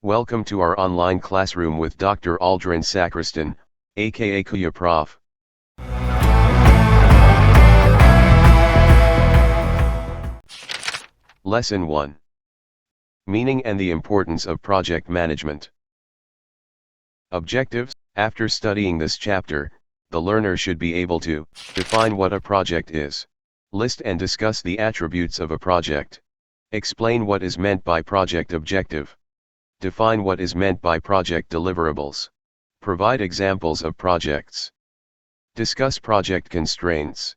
Welcome to our online classroom with Dr. Aldrin Sacristan, aka Kuya Prof. Lesson 1. Meaning and the importance of project management. Objectives. After studying this chapter, the learner should be able to define what a project is, list and discuss the attributes of a project, explain what is meant by project objective, define what is meant by project deliverables, provide examples of projects, discuss project constraints.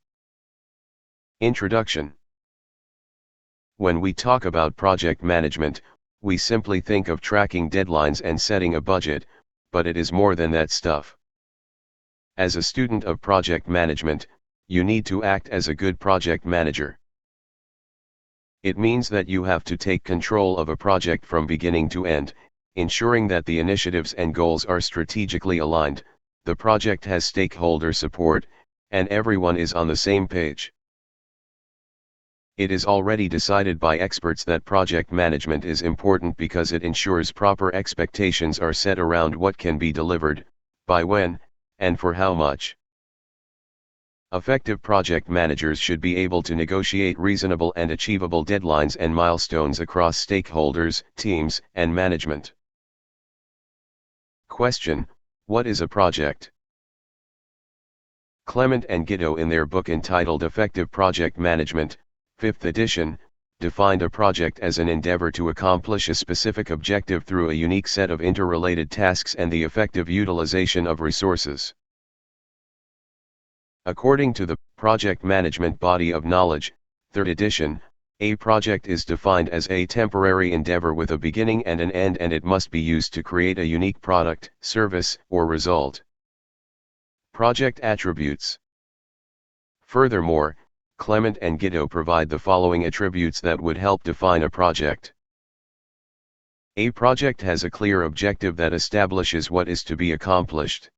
Introduction. When we talk about project management, we simply think of tracking deadlines and setting a budget, but it is more than that stuff. As a student of project management, you need to act as a good project manager. It means that you have to take control of a project from beginning to end, ensuring that the initiatives and goals are strategically aligned, the project has stakeholder support, and everyone is on the same page. It is already decided by experts that project management is important because it ensures proper expectations are set around what can be delivered, by when, and for how much. Effective project managers should be able to negotiate reasonable and achievable deadlines and milestones across stakeholders, teams, and management. Question: what is a project? Clement and Guido in their book entitled Effective Project Management, 5th edition, defined a project as an endeavor to accomplish a specific objective through a unique set of interrelated tasks and the effective utilization of resources. According to the Project Management Body of Knowledge, 3rd edition, a project is defined as a temporary endeavor with a beginning and an end, and it must be used to create a unique product, service, or result. Project attributes. Furthermore, Clement and Guido provide the following attributes that would help define a project. A project has a clear objective that establishes what is to be accomplished.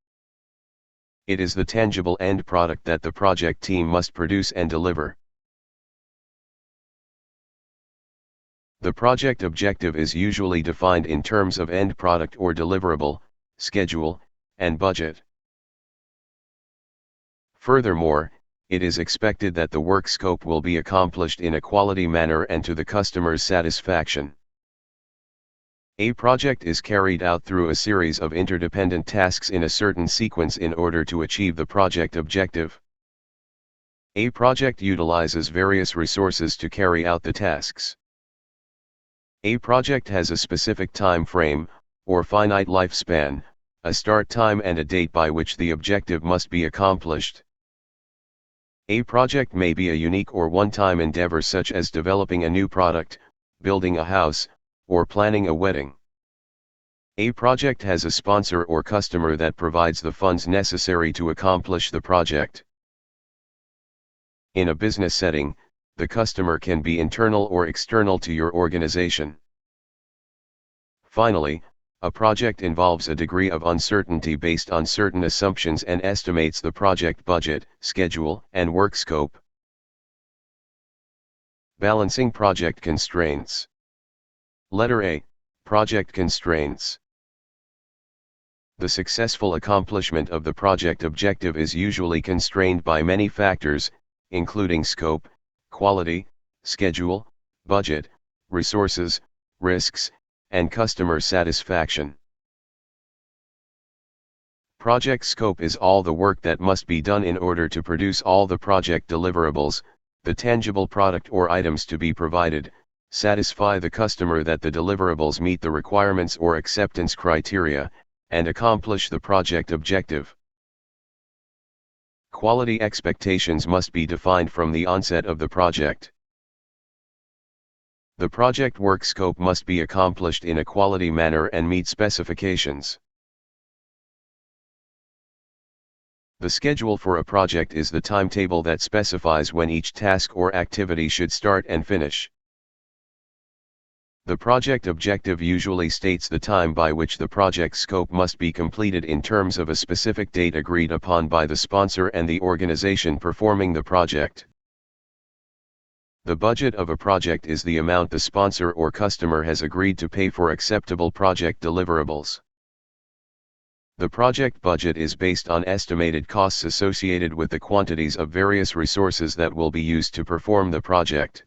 It is the tangible end product that the project team must produce and deliver. The project objective is usually defined in terms of end product or deliverable, schedule, and budget. Furthermore, it is expected that the work scope will be accomplished in a quality manner and to the customer's satisfaction. A project is carried out through a series of interdependent tasks in a certain sequence in order to achieve the project objective. A project utilizes various resources to carry out the tasks. A project has a specific time frame, or finite lifespan, a start time and a date by which the objective must be accomplished. A project may be a unique or one-time endeavor such as developing a new product, building a house, or planning a wedding. A project has a sponsor or customer that provides the funds necessary to accomplish the project. In a business setting, the customer can be internal or external to your organization. Finally, a project involves a degree of uncertainty based on certain assumptions and estimates the project budget, schedule, and work scope. Balancing project constraints. Letter A. Project constraints. The successful accomplishment of the project objective is usually constrained by many factors, including scope, quality, schedule, budget, resources, risks, and customer satisfaction. Project scope is all the work that must be done in order to produce all the project deliverables, the tangible product or items to be provided, satisfy the customer that the deliverables meet the requirements or acceptance criteria, and accomplish the project objective. Quality expectations must be defined from the onset of the project. The project work scope must be accomplished in a quality manner and meet specifications. The schedule for a project is the timetable that specifies when each task or activity should start and finish. The project objective usually states the time by which the project scope must be completed in terms of a specific date agreed upon by the sponsor and the organization performing the project. The budget of a project is the amount the sponsor or customer has agreed to pay for acceptable project deliverables. The project budget is based on estimated costs associated with the quantities of various resources that will be used to perform the project.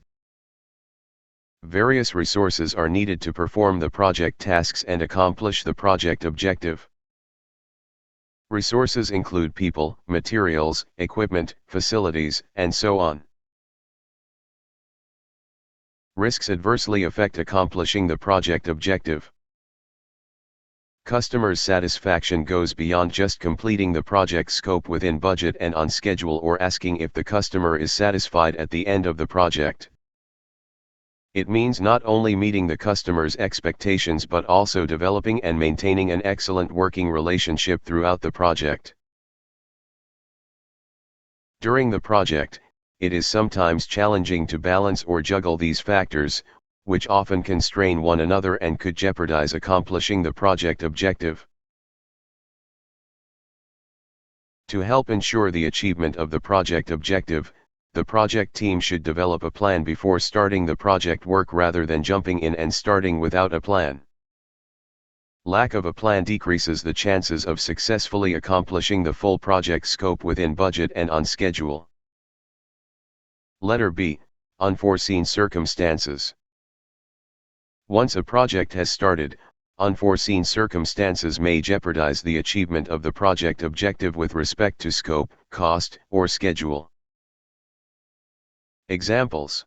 Various resources are needed to perform the project tasks and accomplish the project objective. Resources include people, materials, equipment, facilities, and so on. Risks adversely affect accomplishing the project objective. Customers' satisfaction goes beyond just completing the project scope within budget and on schedule or asking if the customer is satisfied at the end of the project. It means not only meeting the customer's expectations but also developing and maintaining an excellent working relationship throughout the project. During the project, it is sometimes challenging to balance or juggle these factors, which often constrain one another and could jeopardize accomplishing the project objective. To help ensure the achievement of the project objective, the project team should develop a plan before starting the project work rather than jumping in and starting without a plan. Lack of a plan decreases the chances of successfully accomplishing the full project scope within budget and on schedule. Letter B, unforeseen circumstances. Once a project has started, unforeseen circumstances may jeopardize the achievement of the project objective with respect to scope, cost, or schedule. Examples: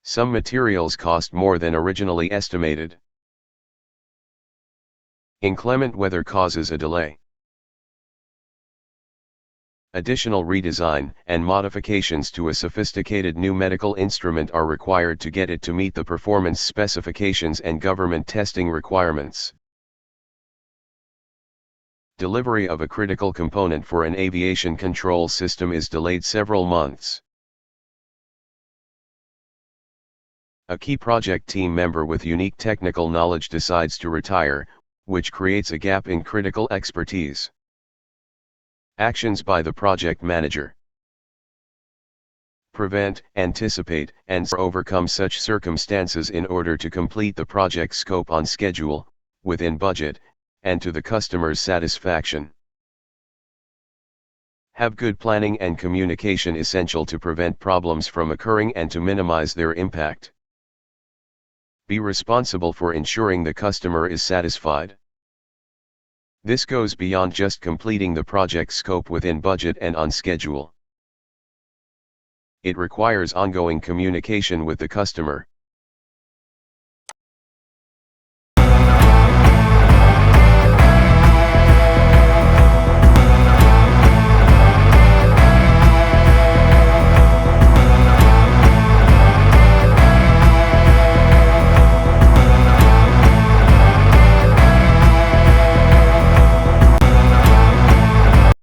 some materials cost more than originally estimated. Inclement weather causes a delay. Additional redesign and modifications to a sophisticated new medical instrument are required to get it to meet the performance specifications and government testing requirements. Delivery of a critical component for an aviation control system is delayed several months. A key project team member with unique technical knowledge decides to retire, which creates a gap in critical expertise. Actions by the project manager: prevent, anticipate, and overcome such circumstances in order to complete the project scope on schedule, within budget, and to the customer's satisfaction. Have good planning and communication essential to prevent problems from occurring and to minimize their impact. Be responsible for ensuring the customer is satisfied. This goes beyond just completing the project scope within budget and on schedule. It requires ongoing communication with the customer.